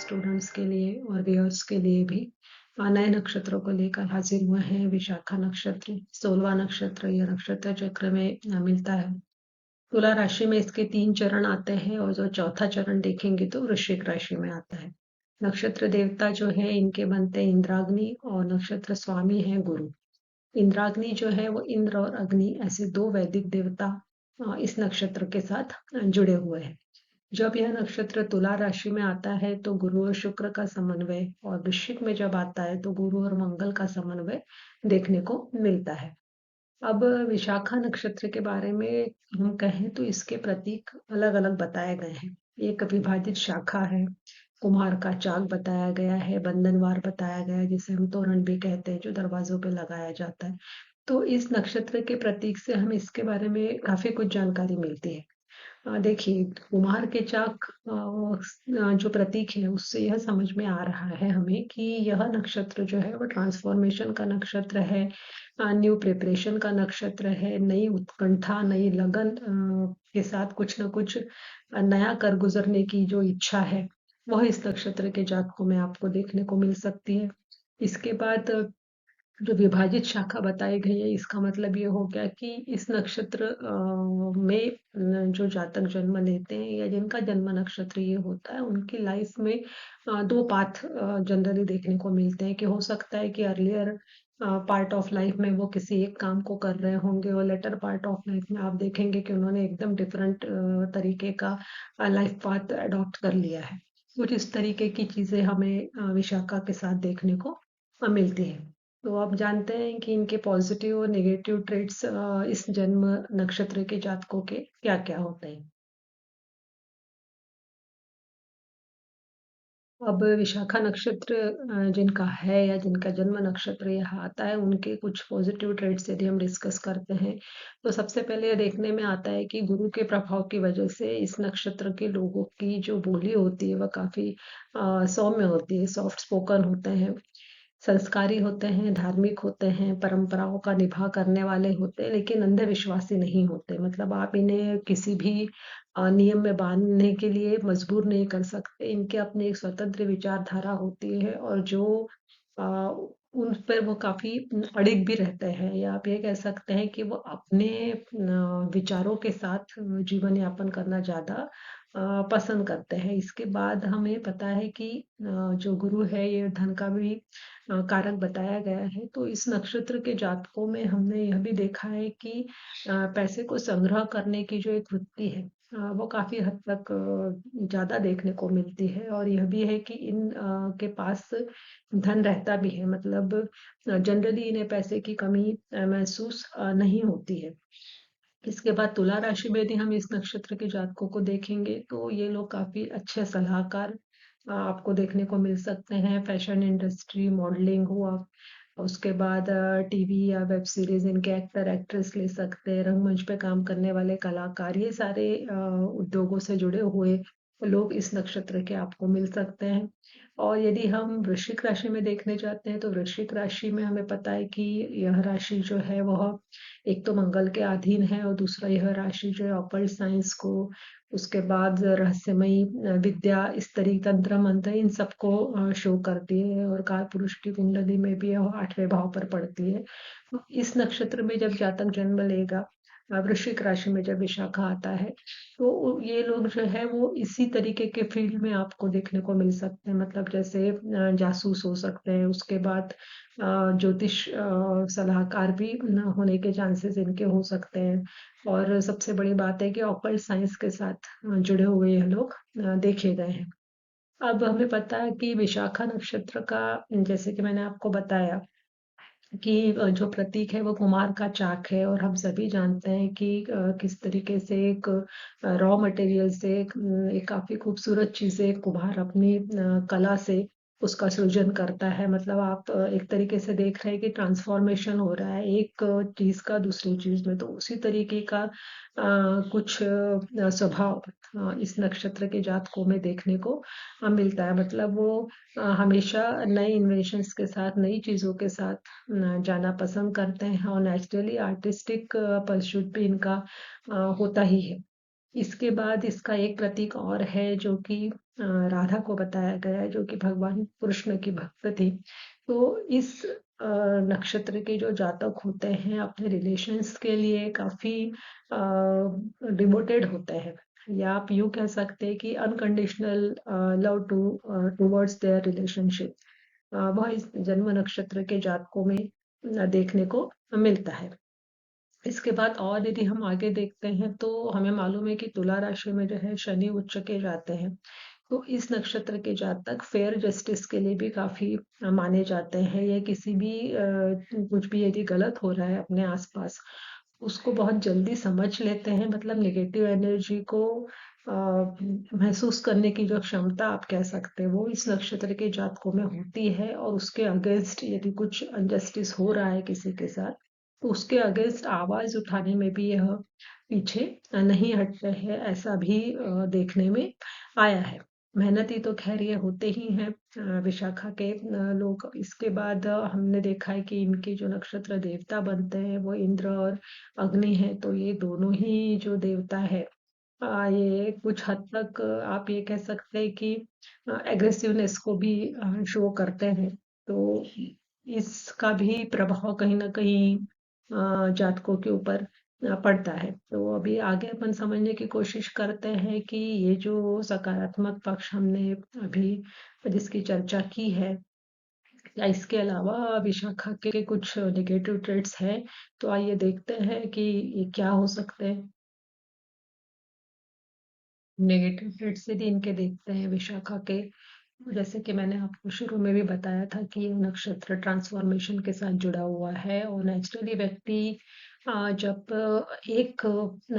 Students के लिए और व्यूअर्स के लिए भी नए नक्षत्रों को लेकर हाजिर हुए हैं। विशाखा नक्षत्र 16वां नक्षत्र यह नक्षत्र चक्र में मिलता है। तुला राशि में इसके 3 चरण आते हैं और जो चौथा चरण देखेंगे तो वृश्चिक राशि में आता है। नक्षत्र देवता जो है इनके बनते हैं इंद्राग्नि और नक्षत्र स्वामी है गुरु। इंद्राग्नि जो है वो इंद्र और अग्नि ऐसे 2 वैदिक देवता इस नक्षत्र के साथ जुड़े हुए हैं। जब यह नक्षत्र तुला राशि में आता है तो गुरु और शुक्र का समन्वय और वृश्चिक में जब आता है तो गुरु और मंगल का समन्वय देखने को मिलता है। अब विशाखा नक्षत्र के बारे में हम कहें तो इसके प्रतीक अलग-अलग बताए गए हैं। एक विभाजित शाखा है, कुम्हार का चाक बताया गया है, बंधनवार बताया गया है जिसे हम तोरण भी कहते हैं जो दरवाजों पे लगाया जाता है। तो इस नक्षत्र के प्रतीक से हमें इसके बारे में काफी कुछ जानकारी मिलती है। देखिए कुम्हार के चाक जो प्रतीक है उससे यह समझ में आ रहा है हमें कि यह नक्षत्र जो है वो ट्रांसफॉर्मेशन का नक्षत्र है, न्यू प्रिपरेशन का नक्षत्र है, नई उत्कंठा, नई लगन के साथ कुछ न कुछ नया कर गुजरने की जो इच्छा है वह इस नक्षत्र के जातकों में आपको देखने को मिल सकती है। इसके बाद जो विभाजित शाखा बताई गई है इसका मतलब ये हो गया कि इस नक्षत्र में जो जातक जन्म लेते हैं या जिनका जन्म नक्षत्र ये होता है उनकी लाइफ में 2 पाथ जनरली देखने को मिलते हैं कि हो सकता है कि अर्लियर पार्ट ऑफ लाइफ में वो किसी एक काम को कर रहे होंगे और लेटर पार्ट ऑफ लाइफ में आप देखेंगे कि उन्होंने एकदम डिफरेंट तरीके का लाइफ पाथ अडॉप्ट कर लिया है। कुछ इस तरीके की चीजें हमें विशाखा के साथ देखने को मिलती है। तो आप जानते हैं कि इनके पॉजिटिव और नेगेटिव ट्रेड्स इस जन्म नक्षत्र के जातकों के क्या-क्या होते हैं। अब विशाखा नक्षत्र जिनका है या जिनका जन्म नक्षत्र यहाँ आता है उनके कुछ पॉजिटिव ट्रेड्स यदि हम डिस्कस करते हैं तो सबसे पहले ये देखने में आता है कि गुरु के प्रभाव की वजह से इस नक्षत्र के लोगों की जो बोली होती है वह काफी सौम्य होती है, सॉफ्ट स्पोकन होते हैं, संस्कारी होते हैं, धार्मिक होते हैं, परंपराओं का निभा करने वाले होते हैं, लेकिन अंधविश्वासी नहीं होते। मतलब आप इन्हें किसी भी नियम में बांधने के लिए मजबूर नहीं कर सकते। इनके अपनी एक स्वतंत्र विचारधारा होती है और जो अ, उन पर वो काफ़ी अडिग भी रहते हैं या आप ये कह सकते हैं कि वो अपने विचारों के साथ जीवन यापन करना ज़्यादा पसंद करते हैं। इसके बाद हमें पता है कि जो गुरु है ये धन का भी कारक बताया गया है। तो इस नक्षत्र के जातकों में हमने यह भी देखा है कि पैसे को संग्रह करने की जो एक वृत्ति है वो काफ़ी हद तक ज़्यादा देखने को मिलती है और यह भी है कि इन के पास धन रहता भी है। मतलब जनरली इन्हें पैसे की कमी महसूस नहीं होती है। इसके बाद तुला राशि में यदि हम इस नक्षत्र के जातकों को देखेंगे तो ये लोग काफ़ी अच्छे सलाहकार आपको देखने को मिल सकते हैं। फैशन इंडस्ट्री, मॉडलिंग हुआ, उसके बाद टीवी या वेब सीरीज इनके एक्टर एक्ट्रेस ले सकते हैं, रंगमंच पे काम करने वाले कलाकार, ये सारे उद्योगों से जुड़े हुए लोग इस नक्षत्र के आपको मिल सकते हैं। और यदि हम वृश्चिक राशि में देखने जाते हैं तो वृश्चिक राशि में हमें पता है कि यह राशि जो है वह एक तो मंगल के अधीन है और दूसरा यह राशि जो है ऑकल्ट साइंस को, उसके बाद रहस्यमयी विद्या, स्त्री, तंत्र मंत्र इन सबको शो करती है और कालपुरुष की कुंडली में भी यह 8वें भाव पर पड़ती है। तो इस नक्षत्र में जब जातक जन्म लेगा, वृश्चिक राशि में जब विशाखा आता है तो ये लोग जो है वो इसी तरीके के फील्ड में आपको देखने को मिल सकते हैं। मतलब जैसे जासूस हो सकते हैं, उसके बाद ज्योतिष सलाहकार भी होने के चांसेस इनके हो सकते हैं और सबसे बड़ी बात है कि ऑकल्ट साइंस के साथ जुड़े हुए यह लोग देखे गए हैं। अब हमें पता है कि विशाखा नक्षत्र का जैसे कि मैंने आपको बताया कि जो प्रतीक है वो कुम्हार का चाक है और हम सभी जानते हैं कि किस तरीके से एक रॉ मटेरियल से एक काफ़ी खूबसूरत चीज़ें कुम्हार अपनी कला से उसका सृजन करता है। मतलब आप एक तरीके से देख रहे हैं कि ट्रांसफॉर्मेशन हो रहा है एक चीज़ का दूसरी चीज़ में। तो उसी तरीके का कुछ स्वभाव इस नक्षत्र के जातकों में देखने को मिलता है। मतलब वो हमेशा नए इन्वेंशंस के साथ, नई चीज़ों के साथ जाना पसंद करते हैं और नेचुरली आर्टिस्टिक परस्यूट भी इनका होता ही है। इसके बाद इसका एक प्रतीक और है जो कि राधा को बताया गया है, जो कि भगवान कृष्ण की भक्त थी। तो इस नक्षत्र के जो जातक होते हैं अपने रिलेशंस के लिए काफ़ी डिवोटेड होते हैं, या आप यूँ कह सकते हैं कि unconditional love towards their relationship, वह इस जन्म नक्षत्र के जातकों में देखने को मिलता है। इसके बाद और यदि हम आगे देखते हैं तो हमें मालूम है कि तुला राशि में जो है शनि उच्च के जाते हैं। तो इस नक्षत्र के जातक फेयर जस्टिस के लिए भी काफी माने जाते हैं, या किसी भी कुछ भी यदि गलत हो रहा है अपने आसपास, उसको बहुत जल्दी समझ लेते हैं। मतलब नेगेटिव एनर्जी को महसूस करने की जो क्षमता आप कह सकते हैं वो इस नक्षत्र के जातकों में होती है, और उसके अगेंस्ट यदि कुछ अनजस्टिस हो रहा है किसी के साथ, तो उसके अगेंस्ट आवाज उठाने में भी यह पीछे नहीं हटते हैं, ऐसा भी देखने में आया है। मेहनती तो खैर ये होते ही हैं विशाखा के लोग। इसके बाद हमने देखा है कि इनके जो नक्षत्र देवता बनते हैं वो इंद्र और अग्नि है। तो ये दोनों ही जो देवता है, ये कुछ हद तक आप ये कह सकते हैं कि एग्रेसिवनेस को भी शो करते हैं। तो इसका भी प्रभाव कहीं न कहीं जातकों के ऊपर पड़ता है। तो अभी आगे अपन समझने की कोशिश करते हैं कि ये जो सकारात्मक पक्ष हमने अभी जिसकी चर्चा की है, क्या इसके अलावा विशाखा के कुछ नेगेटिव ट्रेड्स हैं? तो आइए देखते हैं कि ये क्या हो सकते हैं। नेगेटिव ट्रेड्स यदि इनके देखते हैं विशाखा के, जैसे कि मैंने आपको शुरू में भी बताया था कि ये नक्षत्र ट्रांसफॉर्मेशन के साथ जुड़ा हुआ है, और नेचुरली व्यक्ति जब एक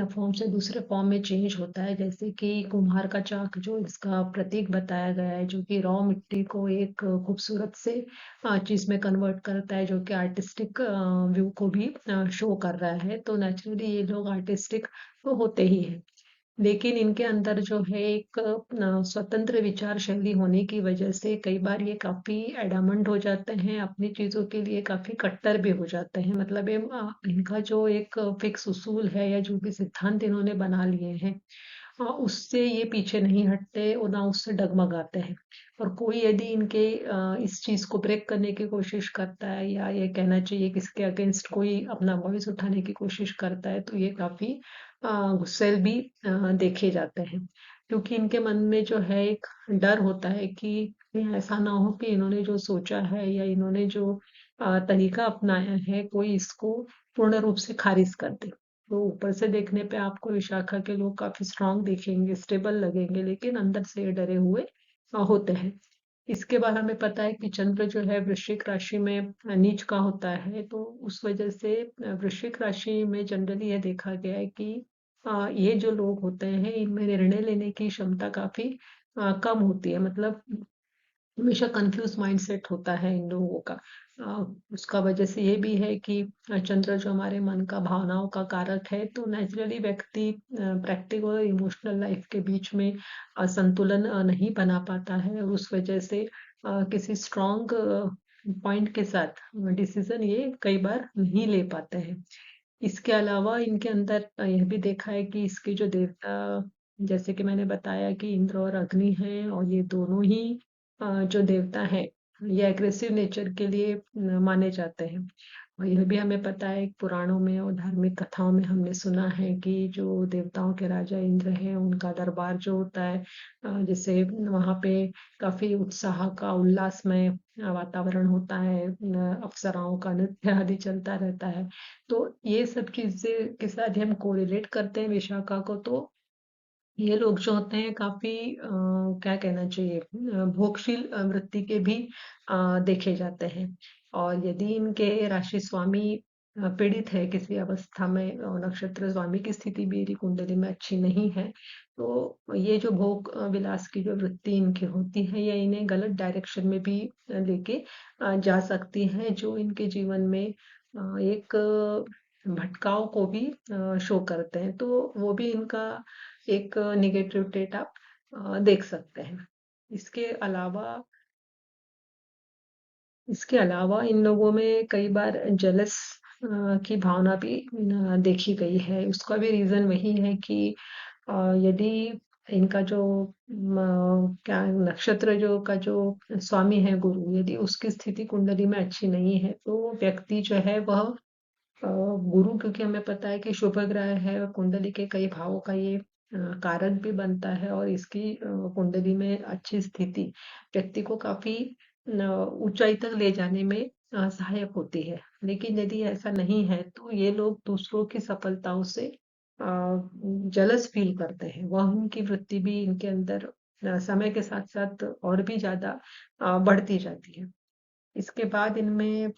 फॉर्म से दूसरे फॉर्म में चेंज होता है, जैसे कि कुम्हार का चाक जो इसका प्रतीक बताया गया है, जो कि रॉ मिट्टी को एक खूबसूरत से चीज में कन्वर्ट करता है, जो कि आर्टिस्टिक व्यू को भी शो कर रहा है। तो नेचुरली ये लोग आर्टिस्टिक तो होते ही हैं, लेकिन इनके अंदर जो है एक स्वतंत्र विचार शैली होने की वजह से कई बार ये काफी एडामंड हो जाते हैं, अपनी चीजों के लिए काफी कट्टर भी हो जाते हैं। मतलब ये इनका जो एक फिक्स उसूल है या जो भी सिद्धांत इन्होंने बना लिए हैं, उससे ये पीछे नहीं हटते और ना उससे डगमगाते हैं। और कोई यदि इनके इस चीज को ब्रेक करने की कोशिश करता है, या ये कहना चाहिए कि इसके अगेंस्ट कोई अपना वॉइस उठाने की कोशिश करता है, तो ये काफी गुस्सैल भी देखे जाते हैं, क्योंकि इनके मन में जो है एक डर होता है कि कहीं ऐसा ना हो कि इन्होंने जो सोचा है या इन्होंने जो तरीका अपनाया है कोई इसको पूर्ण रूप से खारिज कर दे। तो ऊपर से देखने पे आपको विशाखा के लोग काफी स्ट्रांग दिखेंगे, स्टेबल लगेंगे, लेकिन अंदर से ये डरे हुए होते हैं। इसके बाद हमें पता है कि चंद्र जो है वृश्चिक राशि में नीच का होता है, तो उस वजह से वृश्चिक राशि में जनरली यह देखा गया है कि ये जो लोग होते हैं इनमें निर्णय लेने की क्षमता काफी कम होती है। मतलब हमेशा कंफ्यूज माइंडसेट होता है इन लोगों का। उसका वजह से ये भी है कि चंद्र जो हमारे मन का भावनाओं का कारक है, तो नेचुरली व्यक्ति प्रैक्टिकल और इमोशनल लाइफ के बीच में संतुलन नहीं बना पाता है, और उस वजह से किसी स्ट्रॉन्ग पॉइंट के साथ डिसीजन ये कई बार नहीं ले पाते हैं। इसके अलावा इनके अंदर यह भी देखा है कि इसके जो देवता, जैसे कि मैंने बताया कि इंद्र और अग्नि हैं, और ये दोनों ही जो देवता हैं ये एग्रेसिव नेचर के लिए माने जाते हैं। और यह भी हमें पता है पुराणों में और धार्मिक कथाओं में हमने सुना है कि जो देवताओं के राजा इंद्र हैं उनका दरबार जो होता है, जैसे वहाँ पे काफी उत्साह का उल्लासमय वातावरण होता है, अप्सराओं का नृत्य आदि चलता रहता है। तो ये सब चीजें के साथ हम कोरिलेट करते हैं विशाखा को। तो ये लोग जो होते हैं काफी क्या कहना चाहिए, भोगशील वृत्ति के भी देखे जाते हैं। और यदि इनके राशि स्वामी पीड़ित है किसी अवस्था में, और नक्षत्र स्वामी की स्थिति भी यदि कुंडली में अच्छी नहीं है, तो ये जो भोग विलास की जो वृत्ति इनकी होती है, या इन्हें गलत डायरेक्शन में भी लेके जा सकती है, जो इनके जीवन में एक भटकाव को भी शो करते हैं। तो वो भी इनका एक नेगेटिव ट्रेट आप देख सकते हैं। इसके अलावा इसके अलावा इन लोगों में कई बार जेलस की भावना भी देखी गई है। उसका भी रीजन वही है कि यदि इनका जो क्या नक्षत्र जो का जो स्वामी है गुरु, यदि उसकी स्थिति कुंडली में अच्छी नहीं है, तो व्यक्ति जो है वह गुरु, क्योंकि हमें पता है कि शुभ ग्रह है और कुंडली के कई भावों का ये कारक भी बनता है, और इसकी कुंडली में अच्छी स्थिति व्यक्ति को काफी ऊंचाई तक ले जाने में सहायक होती है। लेकिन यदि ऐसा नहीं है तो ये लोग दूसरों की सफलताओं से जलस फील करते हैं। वह उनकी वृत्ति भी इनके अंदर समय के साथ साथ और भी ज्यादा बढ़ती जाती है। इसके बाद इनमें,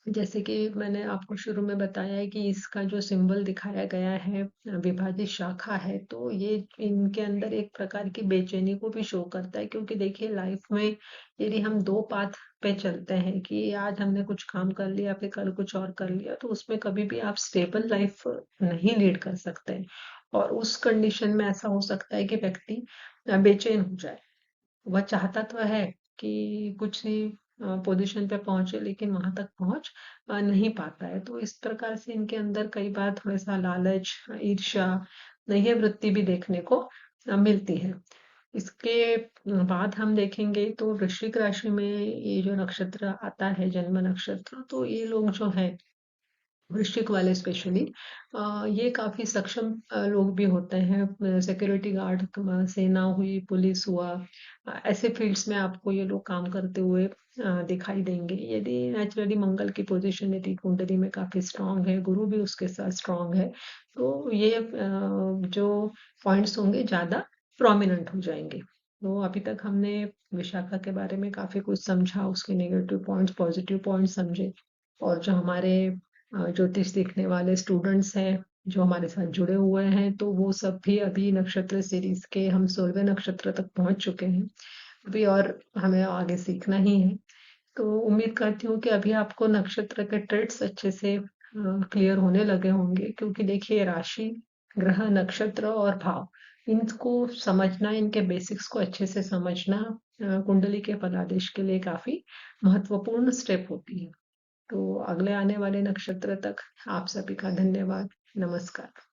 जैसे कि मैंने आपको शुरू में बताया है कि इसका जो सिंबल दिखाया गया है विभाजित शाखा है, तो ये इनके अंदर एक प्रकार की बेचैनी को भी शो करता है, क्योंकि देखिए लाइफ में यदि हम दो पाथ पे चलते हैं कि आज हमने कुछ काम कर लिया फिर कल कुछ और कर लिया, तो उसमें कभी भी आप स्टेबल लाइफ नहीं लीड कर सकते हैं। और उस कंडीशन में ऐसा हो सकता है कि व्यक्ति बेचैन हो जाए। वह चाहता तो है कि कुछ ही पोजीशन पे पहुंचे, लेकिन वहां तक पहुंच नहीं पाता है। तो इस प्रकार से इनके अंदर कई बार थोड़ा सा लालच, ईर्ष्या, ये वृत्ति भी देखने को मिलती है। इसके बाद हम देखेंगे तो वृश्चिक राशि में ये जो नक्षत्र आता है, जन्म नक्षत्र, तो ये लोग जो है वृश्चिक वाले स्पेशली, ये काफी सक्षम लोग भी होते हैं। सिक्योरिटी गार्ड, सेना हुई, पुलिस हुआ, ऐसे फील्ड्स में आपको ये लोग काम करते हुए दिखाई देंगे। यदि नेचुरली मंगल की पोजीशन यदि कुंडली में काफी स्ट्रांग है, गुरु भी उसके साथ स्ट्रांग है, तो ये जो पॉइंट्स होंगे ज्यादा प्रोमिनेंट हो जाएंगे। तो अभी तक हमने विशाखा के बारे में काफी कुछ समझा, उसके नेगेटिव पॉइंट्स, पॉजिटिव पॉइंट्स समझे। और जो हमारे ज्योतिष सीखने वाले स्टूडेंट्स हैं जो हमारे साथ जुड़े हुए हैं, तो वो सब भी अभी नक्षत्र सीरीज के हम 16वें नक्षत्र तक पहुंच चुके हैं। अभी और हमें आगे सीखना ही है। तो उम्मीद करती हूँ कि अभी आपको नक्षत्र के ट्रेड्स अच्छे से क्लियर होने लगे होंगे, क्योंकि देखिए राशि, ग्रह, नक्षत्र और भाव, इनको समझना, इनके बेसिक्स को अच्छे से समझना कुंडली के फलादेश के लिए काफी महत्वपूर्ण स्टेप होती है। तो अगले आने वाले नक्षत्र तक आप सभी का धन्यवाद। नमस्कार।